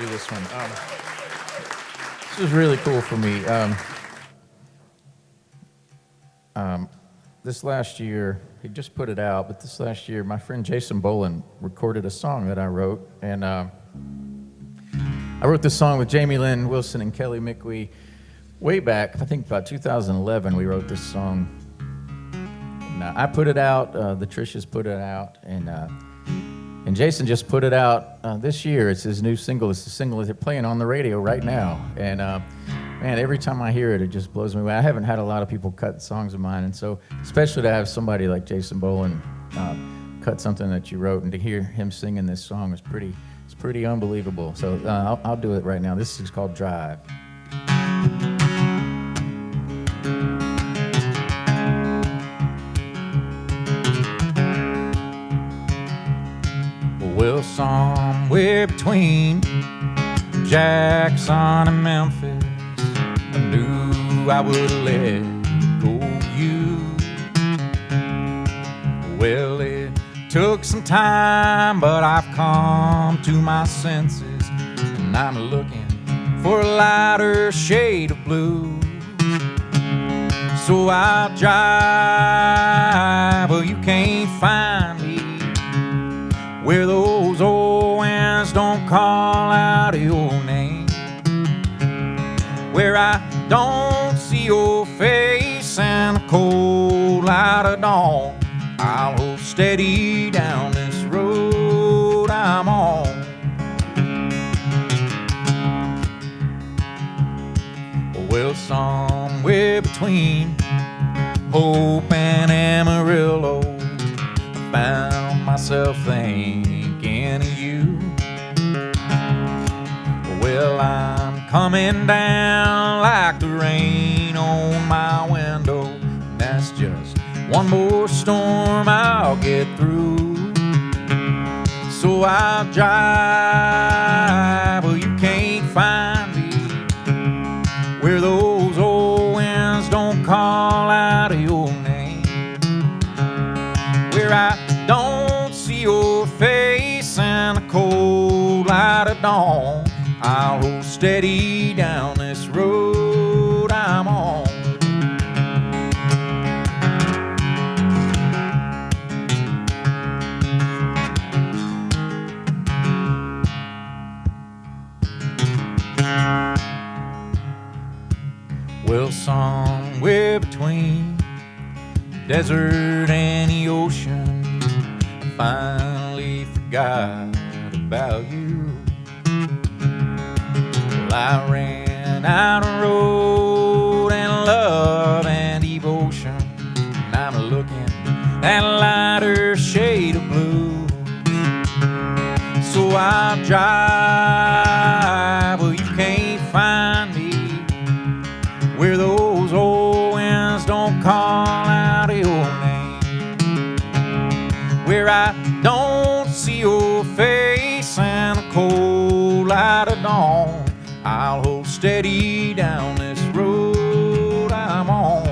do this one. This was really cool for me. This last year, he just put it out, but this last year, my friend Jason Boland recorded a song that I wrote, and I wrote this song with Jamie Lynn Wilson and Kelly McWee way back, I think about 2011, we wrote this song. And, I put it out, the Trishas put it out, and Jason just put it out this year. It's his new single. It's the single they're playing on the radio right now. And man, every time I hear it, it just blows me away. I haven't had a lot of people cut songs of mine, and so especially to have somebody like Jason Boland cut something that you wrote, and to hear him singing this song is pretty unbelievable. So I'll do it right now. This is called Drive. Well, somewhere between Jackson and Memphis, I knew I would let go of you. Well, it took some time, but I've come to my senses, and I'm looking for a lighter shade of blue. So I'll drive, but you can't find me where those old winds don't call out your name, where I don't see your face in the cold light of dawn. I'll hold steady down this road I'm on. Well, somewhere between Hope and Amarillo, I found myself thinking of you. Well, I'm coming down like the rain on my window, and that's just one more storm I'll get through. So I'll drive, well, you can't find me where those old winds don't call out your name, where I don't see your face in the cold light of dawn. I'll hold steady down this road I'm on. Well, somewhere between desert and the ocean, I finally forgot about you. Well, I ran out of road and love and devotion, and I'm looking that lighter shade of blue. So I'll drive, well, you can't find me where those old winds don't call out your name, where I don't see your face in the cold light of dawn. I'll hold steady down this road I'm on,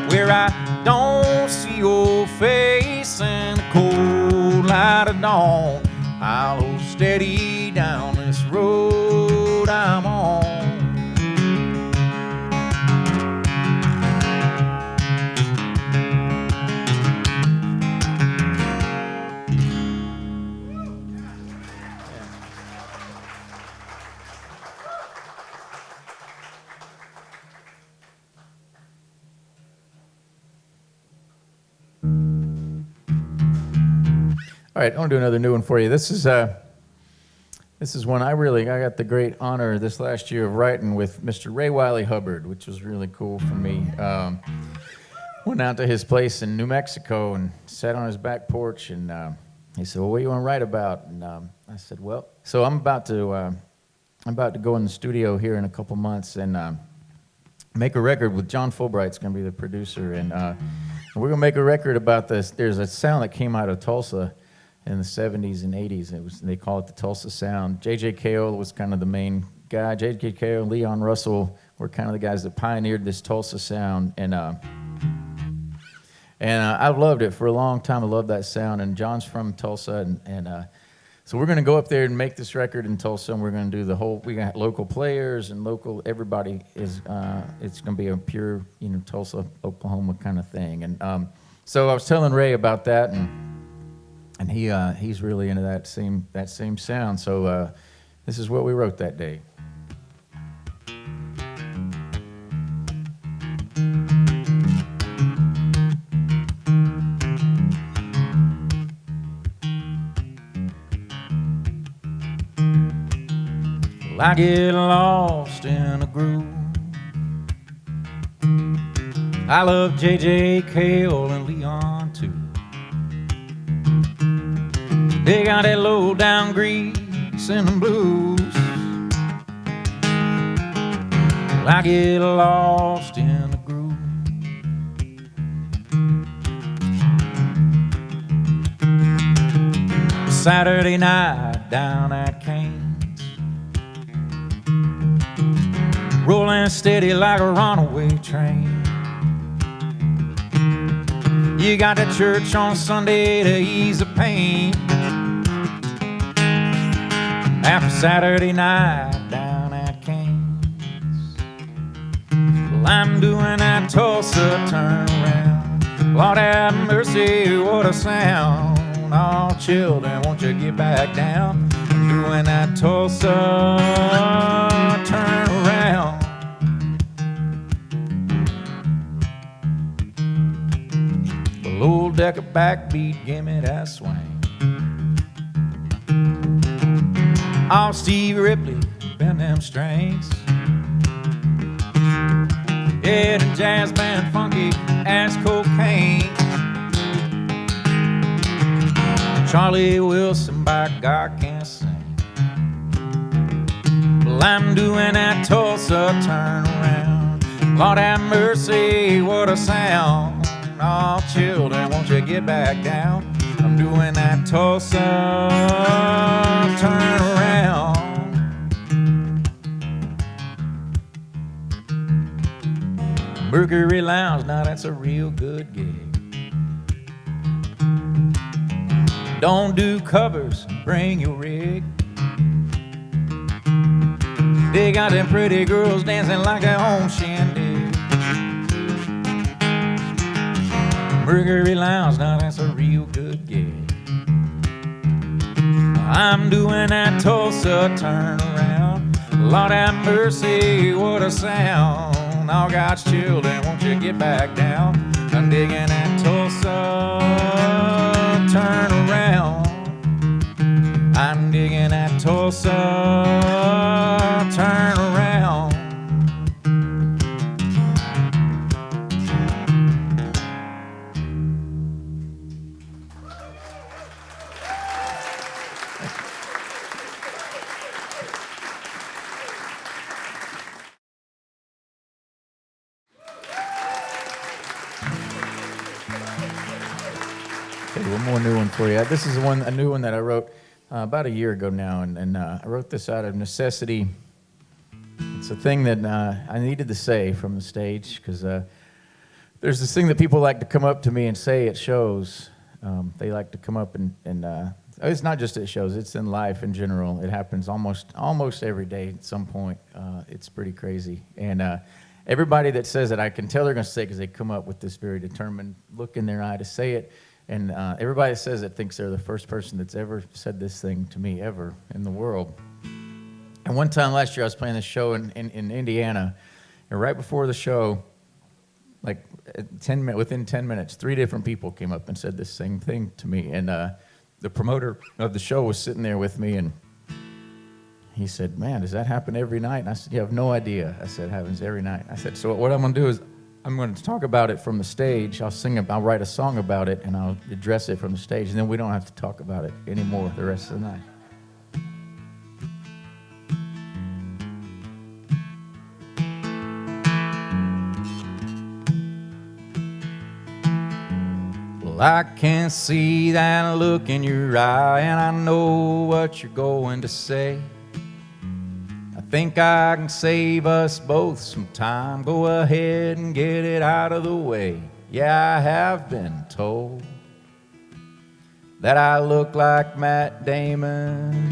where I don't see your face in the cold light of dawn. I'll hold steady down this road I'm on. All right, I want to do another new one for you. This is one I got the great honor this last year of writing with Mr. Ray Wiley Hubbard, which was really cool for me. Went out to his place in New Mexico and sat on his back porch, and he said, "Well, what do you want to write about?" And I said, "Well, so I'm about to go in the studio here in a couple months and make a record with John Fulbright's going to be the producer, and we're going to make a record about this. There's a sound that came out of Tulsa in the 70s and 80s. They call it the Tulsa Sound. J.J. Cale was kind of the main guy. J.J. Cale and Leon Russell were kind of the guys that pioneered this Tulsa sound. And I've loved it for a long time. I love that sound. And John's from Tulsa, and So we're going to go up there and make this record in Tulsa, and we're going to do the whole, we got local players and local, everybody is, it's going to be a pure, you know, Tulsa, Oklahoma kind of thing. And so I was telling Ray about that, and he's really into that same sound. So this is what we wrote that day. I get lost in a groove. I love J.J. Cale and Leon too. They got that low down grease and them blues. I get lost in a groove. Saturday night down at Kane, rolling steady like a runaway train. You got the church on Sunday to ease the pain. After Saturday night down at Kane's, well, I'm doing that Tulsa turnaround. Lord have mercy, what a sound. Oh, children, won't you get back down? I'm doing that Tulsa turnaround. The little decker backbeat, give me that swing. Oh, Steve Ripley, bend them strings. Yeah, the jazz band funky as cocaine. Charlie Wilson, by God, can't sing. Well, I'm doing that Tulsa turnaround. Lord have mercy, what a sound. Oh, children, won't you get back down? I'm doing that Tulsa turnaround. Mercury Lounge, now that's a real good gig. Don't do covers, bring your rig. They got them pretty girls dancing like their own shindig. Mercury Lounge, now that's a real good gig. I'm doing that Tulsa turnaround. Lord have mercy, what a sound. All God's children, won't you get back down? I'm digging that Tulsa turnaround. I'm digging that Tulsa turnaround. Okay, one more new one for you. This is a new one that I wrote about a year ago now, and I wrote this out of necessity. It's a thing that I needed to say from the stage, because there's this thing that people like to come up to me and say at shows. They like to come up and it's not just at shows, it's in life in general. It happens almost every day at some point. It's pretty crazy. And everybody that says it, I can tell they're going to say it, because they come up with this very determined look in their eye to say it. And everybody that says it thinks they're the first person that's ever said this thing to me ever in the world. And one time last year, I was playing this show in Indiana, and right before the show, like within 10 minutes, 3 different people came up and said this same thing to me. And the promoter of the show was sitting there with me, and he said, "Man, does that happen every night?" And I said, "You have no idea." I said, "It happens every night." I said, "So what I'm going to do is I'm going to talk about it from the stage. I'll write a song about it, and I'll address it from the stage, and then we don't have to talk about it anymore the rest of the night." Well, I can see that look in your eye, and I know what you're going to say. I think I can save us both some time. Go ahead and get it out of the way. Yeah, I have been told that I look like Matt Damon.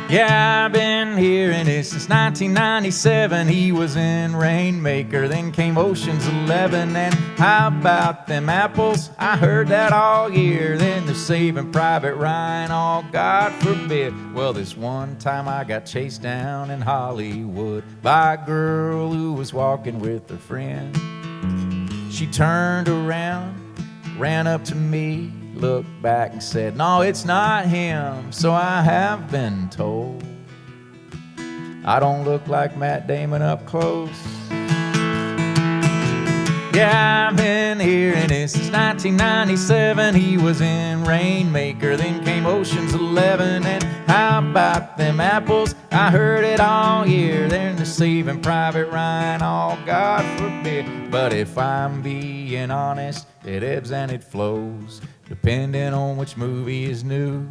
Yeah, I've been hearing it since 1997. He was in Rainmaker, then came Ocean's 11. And how about them apples? I heard that all year. Then they're Saving Private Ryan, oh God forbid. Well, this one time I got chased down in Hollywood by a girl who was walking with her friend. She turned around, ran up to me, looked back and said, no, it's not him. So I have been told I don't look like Matt Damon up close. Yeah, I've been hearing it since 1997. He was in Rainmaker, then came Ocean's 11. And how about them apples? I heard it all year. Then they're Saving Private Ryan, oh God forbid. But if I'm being honest, it ebbs and it flows, depending on which movie is new.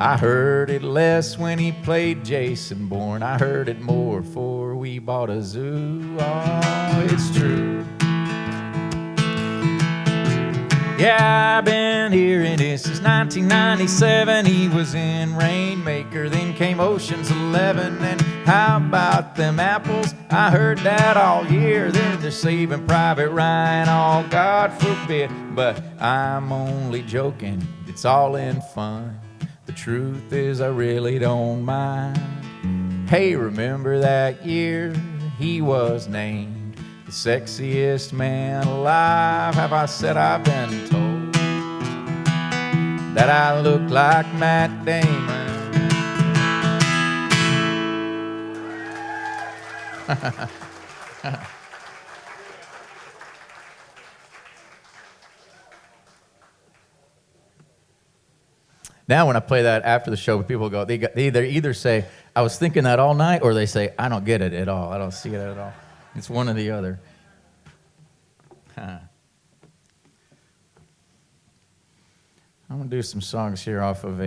I heard it less when he played Jason Bourne. I heard it more before we bought a zoo. Oh, it's true. Yeah, I've been hearing it since 1997. He was in Rainmaker, then came Ocean's 11. And how about them apples? I heard that all year. Then they're Saving Private Ryan, oh God forbid. But I'm only joking, it's all in fun. The truth is I really don't mind. Hey, remember that year he was named the sexiest man alive? Have I said I've been told that I look like Matt Damon? Now when I play that after the show, people go, they either say, I was thinking that all night, or they say, I don't get it at all. I don't see it at all. It's one or the other. I'm going to do some songs here off of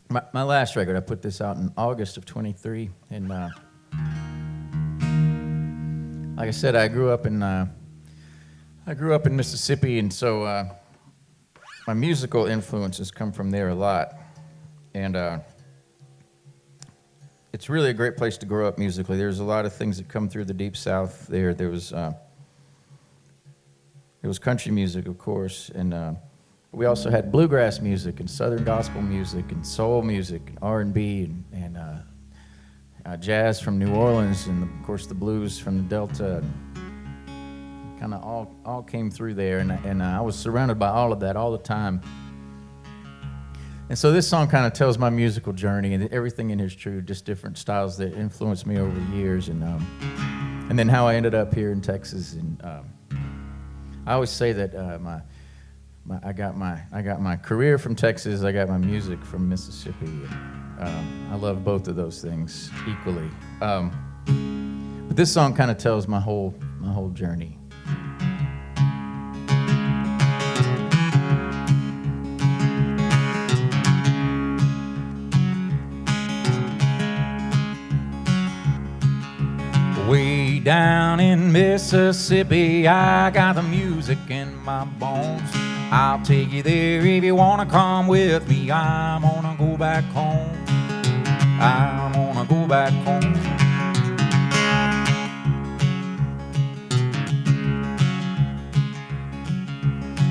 my last record. I put this out in August of 23. And like I said, I grew up in Mississippi, and so my musical influences come from there a lot. And it's really a great place to grow up musically. There's a lot of things that come through the Deep South there. There was country music, of course, and we also had bluegrass music and Southern gospel music and soul music and R&B and jazz from New Orleans, and of course the blues from the Delta. Kind of all came through there, and I was surrounded by all of that all the time. And so this song kind of tells my musical journey, and everything in it is true, just different styles that influenced me over the years, and then how I ended up here in Texas. And I always say that I got my career from Texas, I got my music from Mississippi. And, I love both of those things equally. But this song kind of tells my whole journey. Way down in Mississippi, I got the music in my bones. I'll take you there if you wanna come with me. I'm gonna go back home. I'm gonna go back home.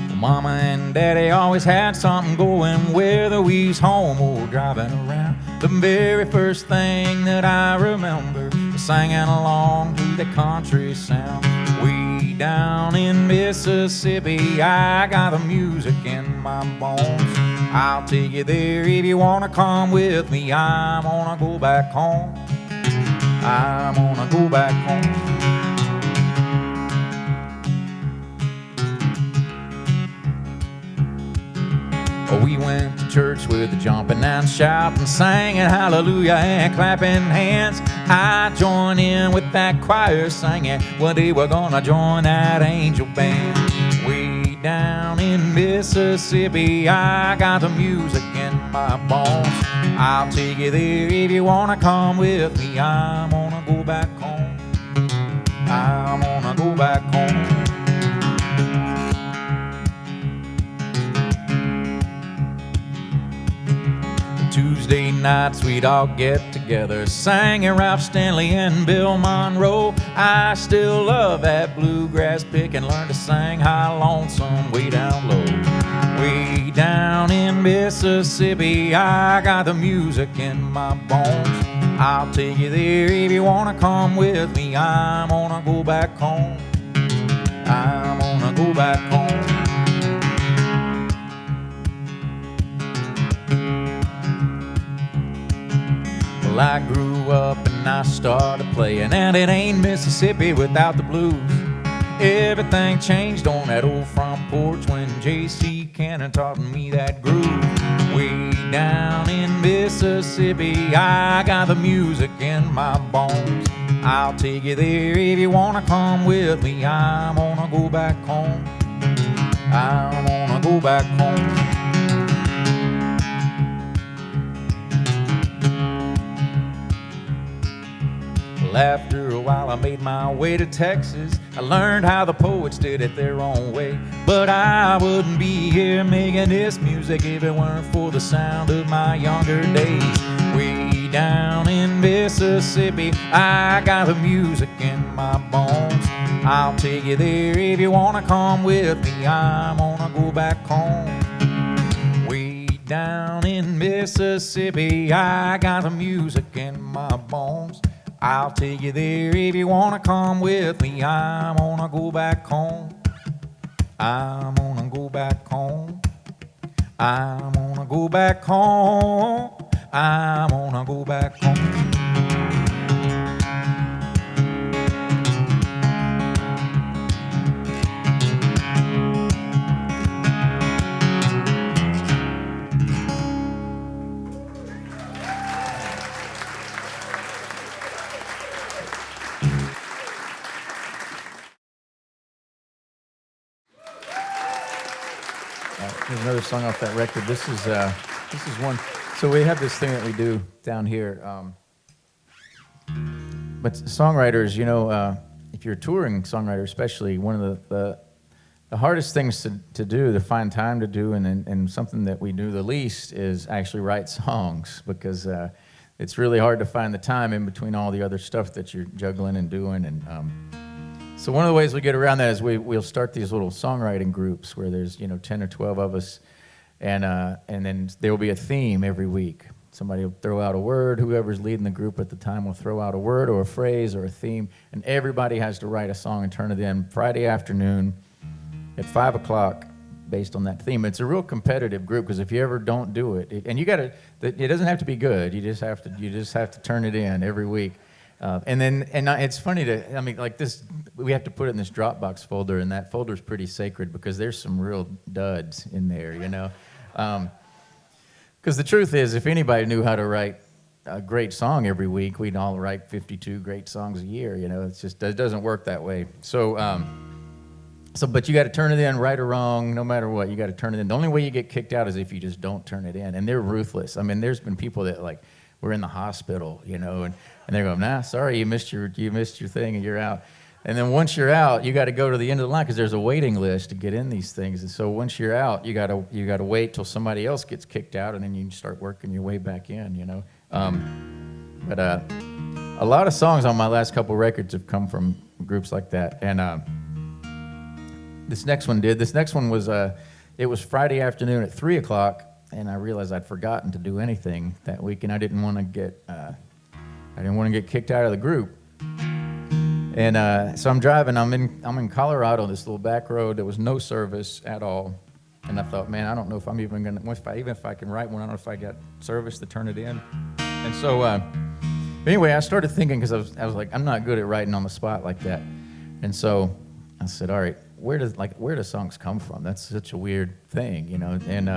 Well, Mama and Daddy always had something going, whether we's home or driving around. The very first thing that I remember was singing along to the country sound. Way down in Mississippi, I got the music in my bones. I'll take you there if you wanna come with me. I'm gonna go back home. I'm gonna go back home. We went to church with the jumping and shouting, singing hallelujah and clapping hands. I joined in with that choir singing, one day we're gonna join that angel band. Way down in Mississippi, I got the music in my bones. I'll take you there if you wanna come with me. I'm gonna go back home. I'm gonna go back home. Tuesday nights we'd all get together, singing Ralph Stanley and Bill Monroe. I still love that bluegrass pick and learned to sing High Lonesome way down low. Way down in Mississippi, I got the music in my bones. I'll take you there if you wanna come with me. I'm gonna go back home. I'm gonna go back home. Well, I grew up and I started playing, and it ain't Mississippi without the blues. Everything changed on that old front porch when J.C. Cannon taught me that groove. Way down in Mississippi, I got the music in my bones. I'll take you there if you wanna come with me. I'm gonna go back home. I'm gonna go back home. After a while I made my way to Texas. I learned how the poets did it their own way. But I wouldn't be here making this music if it weren't for the sound of my younger days. Way down in Mississippi, I got the music in my bones. I'll take you there if you wanna come with me. I'm gonna go back home. Way down in Mississippi, I got the music in my bones. I'll take you there if you wanna come with me. I'm gonna go back home. I'm gonna go back home. I'm gonna go back home. I'm gonna go back home. Here's another song off that record. This is one. So we have this thing that we do down here. But songwriters, you know, if you're a touring songwriter, especially, one of the hardest things to do, to find time to do, and something that we do the least is actually write songs, because it's really hard to find the time in between all the other stuff that you're juggling and doing. And so one of the ways we get around that is we'll start these little songwriting groups where there's 10 or 12 of us, and then there will be a theme every week. Somebody will throw out a word. Whoever's leading the group at the time will throw out a word or a phrase or a theme, and everybody has to write a song and turn it in Friday afternoon at 5 o'clock based on that theme. It's a real competitive group, because if you ever don't do it, and you got to, it doesn't have to be good. You just have to turn it in every week. And it's funny like this, we have to put it in this Dropbox folder, and that folder's pretty sacred because there's some real duds in there, Because the truth is, if anybody knew how to write a great song every week, we'd all write 52 great songs a year, It's just, it doesn't work that way. But you got to turn it in, right or wrong, no matter what, you got to turn it in. The only way you get kicked out is if you just don't turn it in, and they're ruthless. I mean, there's been people that were in the hospital, and they're going, nah, sorry, you missed your thing and you're out. And then once you're out, you got to go to the end of the line, because there's a waiting list to get in these things. And so once you're out, you got to wait till somebody else gets kicked out, and then you can start working your way back in, But a lot of songs on my last couple records have come from groups like that. And this next one did. This next one was it was Friday afternoon at 3 o'clock. And I realized I'd forgotten to do anything that week, and I didn't want to get kicked out of the group. And so I'm driving. I'm in Colorado, this little back road. There was no service at all, and I thought, man, I don't know if I'm even gonna, even if I can write one, I don't know if I got service to turn it in. And so anyway, I started thinking, because I was like, I'm not good at writing on the spot like that. And so I said, all right, where do songs come from? That's such a weird thing, And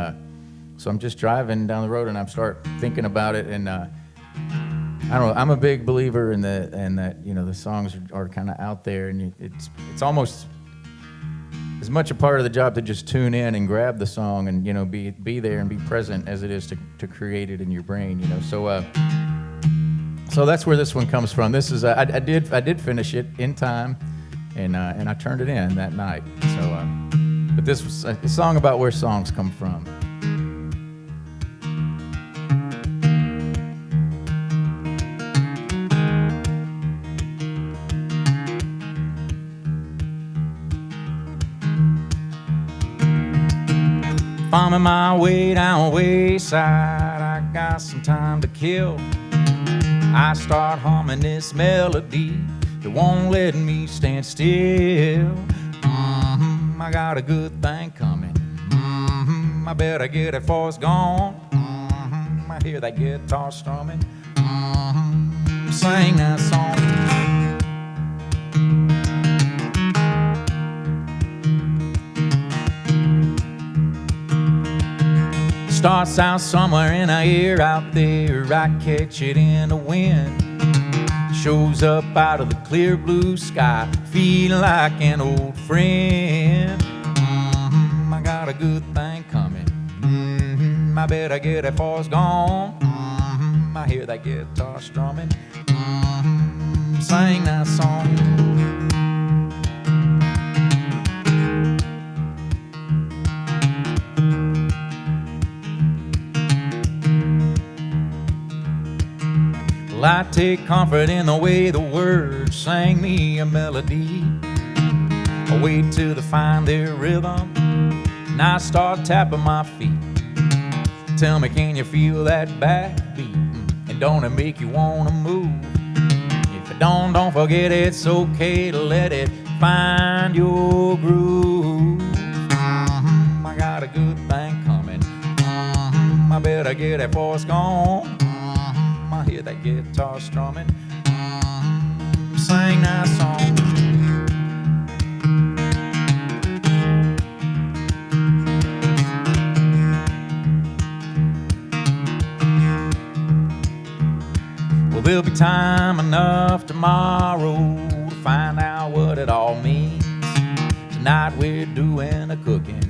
so I'm just driving down the road, and I start thinking about it, and I don't know. I'm a big believer in that the songs are kind of out there, and it's almost as much a part of the job to just tune in and grab the song and be there and be present as it is to create it in your brain. So that's where this one comes from. This is I did finish it in time, and I turned it in that night. So, but this was a song about where songs come from. Thumbing my way down Wayside, I got some time to kill. I start humming this melody that won't let me stand still. I got a good thing coming. I better get it before it's gone. I hear that guitar strumming. Sing that song. Starts out somewhere in a ear out there, I catch it in the wind. Shows up out of the clear blue sky, feeling like an old friend. I got a good thing coming. I better get it before it's gone. I hear that guitar strumming. Sing that song. Well, I take comfort in the way the words sang me a melody. I wait till they find their rhythm, and I start tapping my feet. Tell me, can you feel that backbeat? And don't it make you wanna move? If it don't forget it's okay to let it find your groove. I got a good thing coming. I better get it before it's gone. I hear that guitar strumming. Sing that song. Well, there'll be time enough tomorrow to find out what it all means. Tonight we're doing a cooking.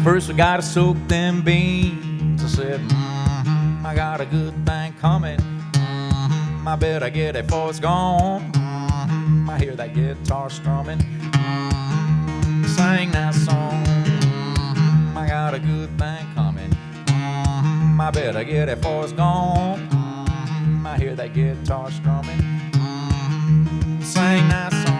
First we gotta soak them beans. I said, I got a good thing coming. I better get it before it's gone. I hear that guitar strumming. Sing that song. I got a good thing coming. I better get it before it's gone. I hear that guitar strumming. Sing that song.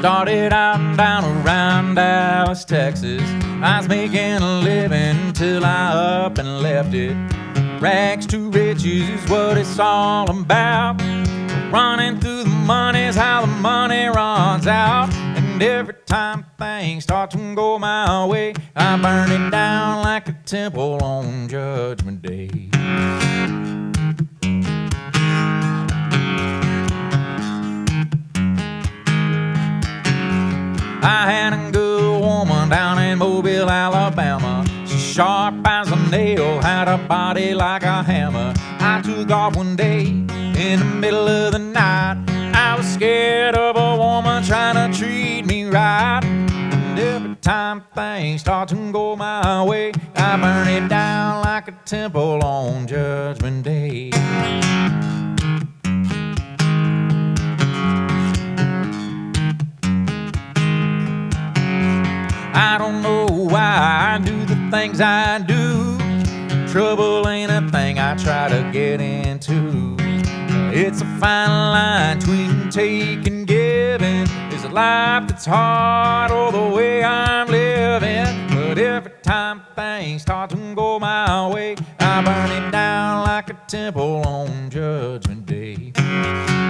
Started out down around Dallas, Texas. I was making a living till I up and left it. Rags to riches is what it's all about. Running through the money's how the money runs out. And every time things start to go my way, I burn it down like a temple on Judgment Day. I had a good woman down in Mobile, Alabama. She sharp as a nail, had a body like a hammer. I took off one day in the middle of the night. I was scared of a woman trying to treat me right. And every time things start to go my way, I burn it down like a temple on Judgment Day. I don't know why I do the things I do. Trouble ain't a thing I try to get into. It's a fine line between take and giving. Is a life that's hard or the way I'm living? But every time things start to go my way, I burn it down like a temple on Judgment Day.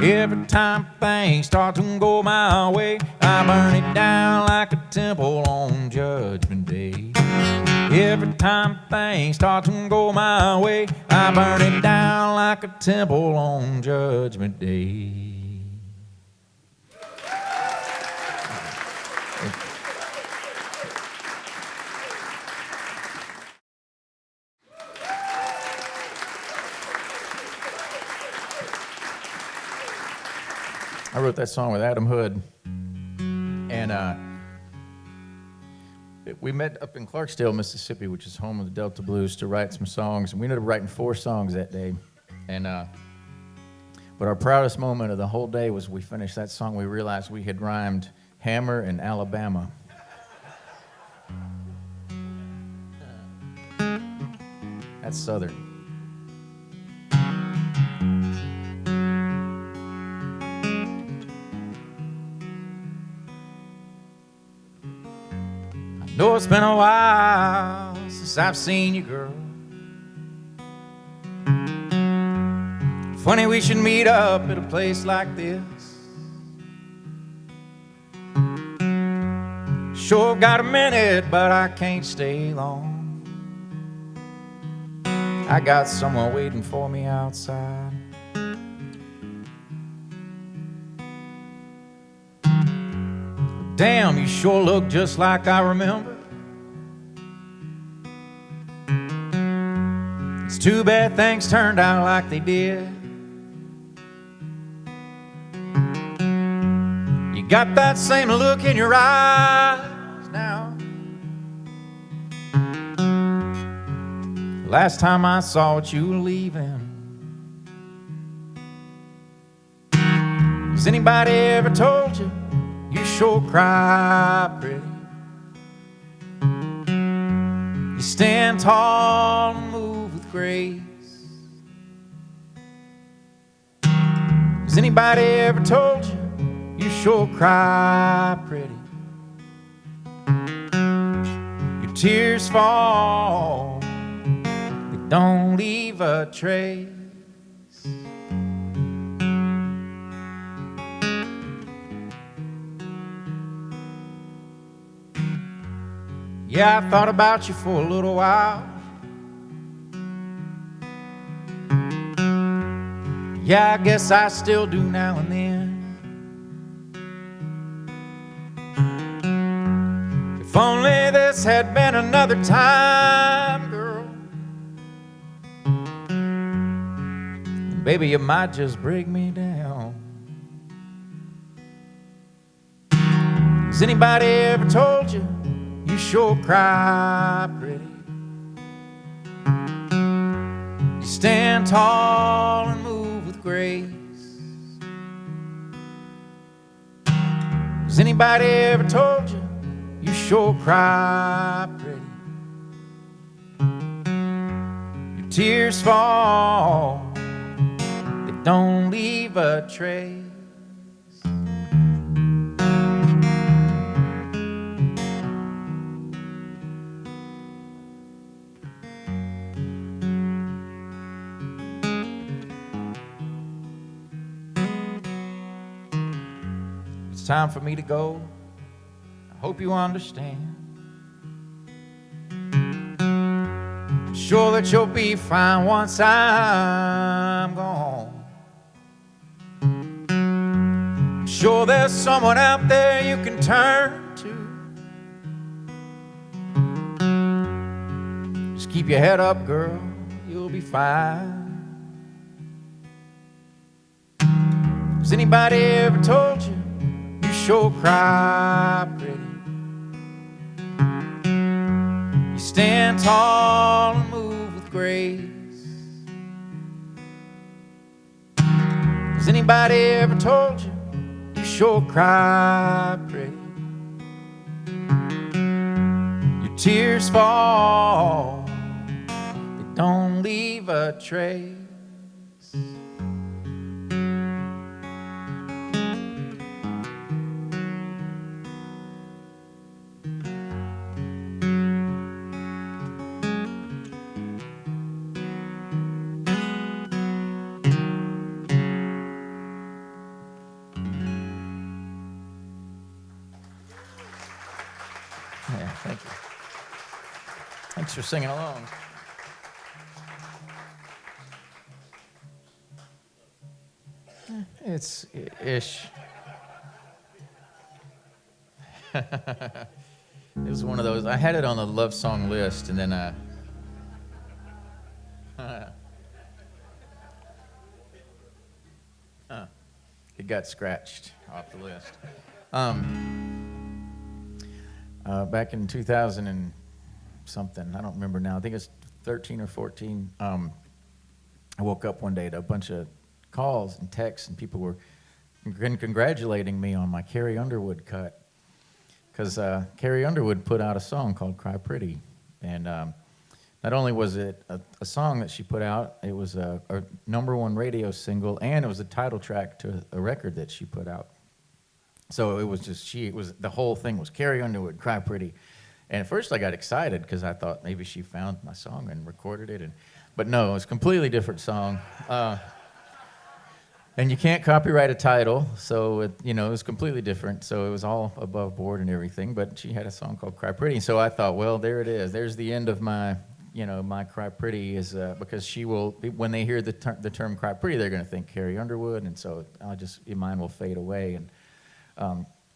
Every time things start to go my way, I burn it down like a temple on Judgment Day. Every time things start to go my way, I burn it down like a temple on Judgment Day. I wrote that song with Adam Hood, and we met up in Clarksdale, Mississippi, which is home of the Delta Blues, to write some songs, and we ended up writing 4 songs that day. And but But our proudest moment of the whole day was we finished that song. We realized we had rhymed hammer and Alabama. That's Southern. I know it's been a while since I've seen you, girl. Funny we should meet up at a place like this. Sure got a minute, but I can't stay long. I got someone waiting for me outside. Damn, you sure look just like I remember. It's too bad things turned out like they did. You got that same look in your eyes now. Last time I saw it, you were leaving. Has anybody ever told you you sure cry pretty? You stand tall and move with grace. Has anybody ever told you you sure cry pretty? Your tears fall, they don't leave a trace. Yeah, I thought about you for a little while. Yeah, I guess I still do now and then. If only this had been another time, girl, baby, you might just break me down. Has anybody ever told you you sure cry pretty? You stand tall and move with grace. Has anybody ever told you you sure cry pretty? Your tears fall, they don't leave a trace. It's time for me to go. I hope you understand. I'm sure that you'll be fine once I'm gone. I'm sure there's someone out there you can turn to. Just keep your head up, girl, you'll be fine. Has anybody ever told you you sure cry pretty? You stand tall and move with grace. Has anybody ever told you you sure cry pretty? Your tears fall, they don't leave a trace. Yeah, thank you. Thanks for singing along. It's ish. It was one of those. I had it on the love song list, and then it got scratched off the list. Back in 2000 and something, I don't remember now. I think it's 13 or 14. I woke up one day to a bunch of calls and texts, and people were congratulating me on my Carrie Underwood cut. Because Carrie Underwood put out a song called Cry Pretty. And not only was it a song that she put out, it was a #1 radio single, and it was the title track to a record that she put out. So it was just, the whole thing was Carrie Underwood, Cry Pretty. And at first I got excited because I thought maybe she found my song and recorded it. But no, it's a completely different song. And you can't copyright a title, so it was completely different. So it was all above board and everything. But she had a song called "Cry Pretty," so I thought, well, there it is. There's the end of my, my "Cry Pretty" is because she will, when they hear the term "Cry Pretty," they're going to think Carrie Underwood, and so mine will fade away. And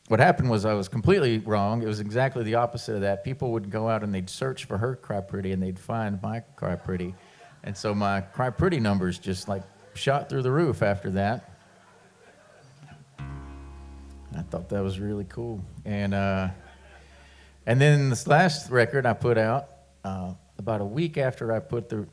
what happened was I was completely wrong. It was exactly the opposite of that. People would go out and they'd search for her "Cry Pretty," and they'd find my "Cry Pretty," and so my "Cry Pretty" numbers just like shot through the roof after that. I thought that was really cool. And then this last record I put out, about a week after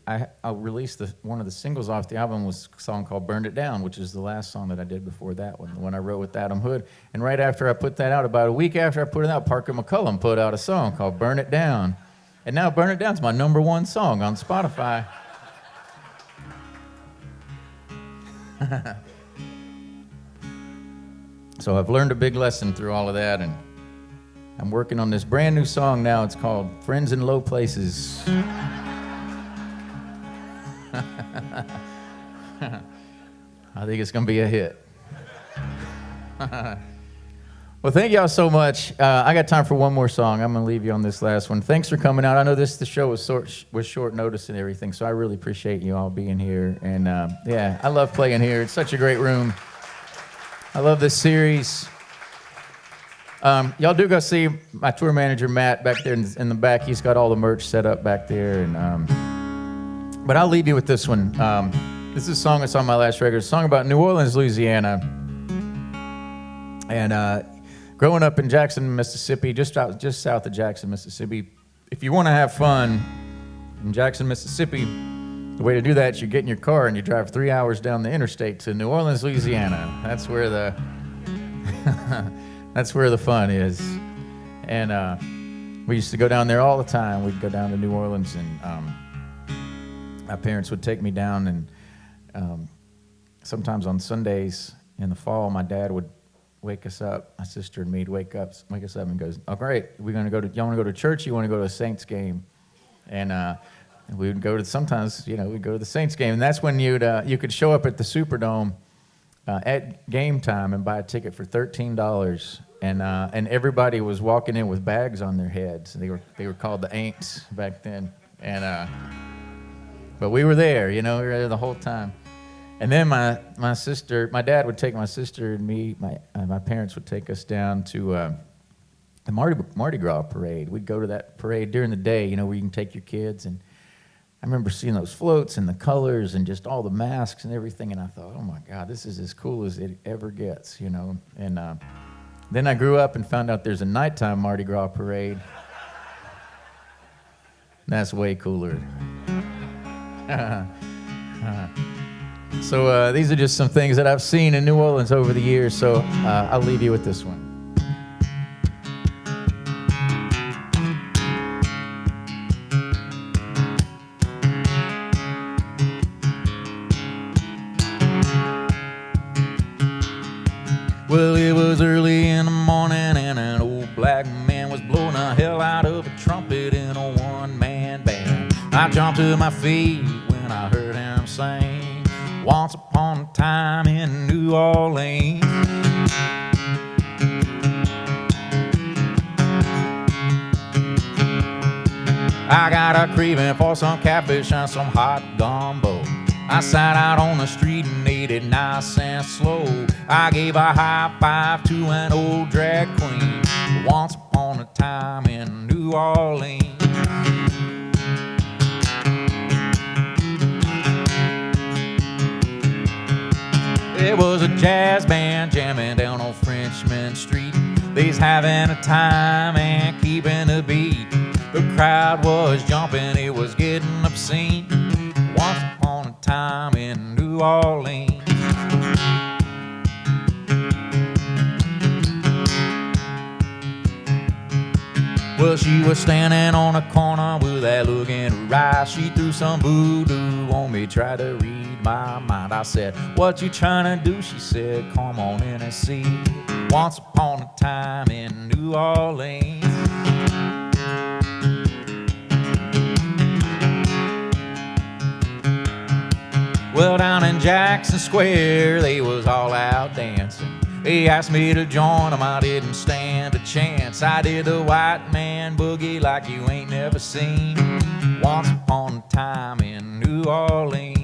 I released one of the singles off the album was a song called "Burned It Down," which is the last song that I did before that one, the one I wrote with Adam Hood. And right after I put that out, about a week after I put it out, Parker McCullum put out a song called "Burn It Down." And now "Burn It Down" is my #1 song on Spotify. So I've learned a big lesson through all of that, and I'm working on this brand new song now. It's called "Friends in Low Places." I think it's going to be a hit. Well, thank y'all so much. I got time for one more song. I'm going to leave you on this last one. Thanks for coming out. I know the show was short notice and everything, so I really appreciate you all being here. And yeah, I love playing here. It's such a great room. I love this series. Y'all do go see my tour manager, Matt, back there in the back. He's got all the merch set up back there. And but I'll leave you with this one. This is a song that's on my last record. It's a song about New Orleans, Louisiana. And growing up in Jackson, Mississippi, just south of Jackson, Mississippi, if you want to have fun in Jackson, Mississippi, the way to do that is you get in your car and you drive 3 hours down the interstate to New Orleans, Louisiana. That's where the that's where the fun is. And we used to go down there all the time. We'd go down to New Orleans, and my parents would take me down. And sometimes on Sundays in the fall, my dad would wake us up, my sister and me'd wake us up and goes, "Oh, great, y'all want to go to church? You want to go to a Saints game?" And we would go to, sometimes, we'd go to the Saints game. And that's when you could show up at the Superdome at game time and buy a ticket for $13. And everybody was walking in with bags on their heads. They were called the Aints back then. And but we were there, we were there the whole time. And then my dad would take my sister and me, my parents would take us down to the Mardi Gras parade. We'd go to that parade during the day, where you can take your kids. And I remember seeing those floats and the colors and just all the masks and everything. And I thought, oh my God, this is as cool as it ever gets, And then I grew up and found out there's a nighttime Mardi Gras parade. That's way cooler. So these are just some things that I've seen in New Orleans over the years. So I'll leave you with this one. Well, it was early in the morning and an old black man was blowing the hell out of a trumpet in a one-man band. I jumped to my feet when I heard him sing, "Once upon a time in New Orleans." I got a craving for some catfish and some hot gumbo. I sat out on the street and ate it nice and slow. I gave a high five to an old drag queen, once upon a time in New Orleans. It was a jazz band jamming down on Frenchman Street. They's having a time and keeping the beat. The crowd was jumping, it was getting obscene. Once upon a time in New Orleans. Well, she was standing on a corner with that look in her eye. She threw some voodoo on me, tried to read my mind. I said, what you trying to do? She said, come on in and see. Once upon a time in New Orleans. Well, down in Jackson Square, they was all out dancing. They asked me to join them, I didn't stand a chance. I did the white man boogie like you ain't never seen. Once upon a time in New Orleans.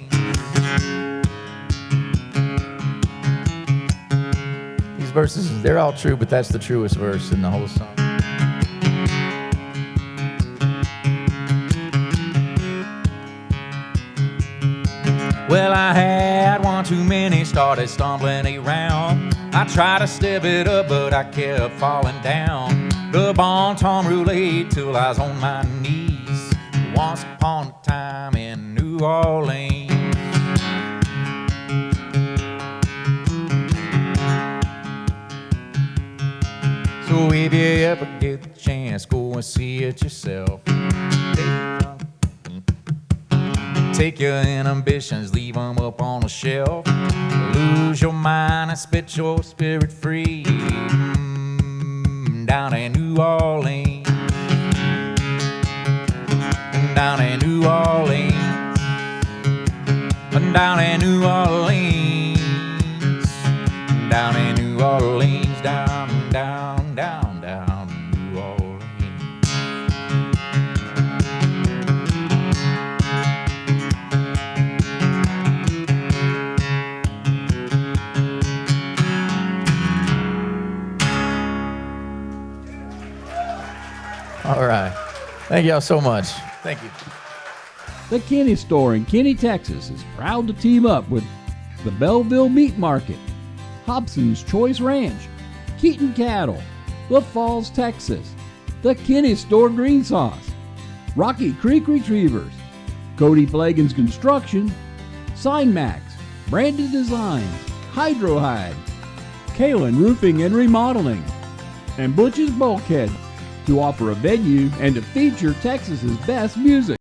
These verses, they're all true, but that's the truest verse in the whole song. Well, I had one too many, started stumbling around. I tried to step it up, but I kept falling down. The bon ton roulette till I was on my knees. Once upon a time in New Orleans. So if you ever get the chance, go and see it yourself. Take your inhibitions, leave them up on the shelf. Lose your mind and spit your spirit free. Down in New Orleans. Down in New Orleans. Down in New Orleans. Down in New Orleans. Down, down, down, down in New Orleans. All right. Thank y'all so much. Thank you. The Kenney Store in Kenney, Texas is proud to team up with the Belleville Meat Market, Hobson's Choice Ranch, Keaton Cattle, La Falls, Texas, the Kenney Store Green Sauce, Rocky Creek Retrievers, Cody Flagan's Construction, Sign Max, Branded Designs, Hydro Hide, Kalen Roofing and Remodeling, and Butch's Bulkhead, to offer a venue and to feature Texas's best music.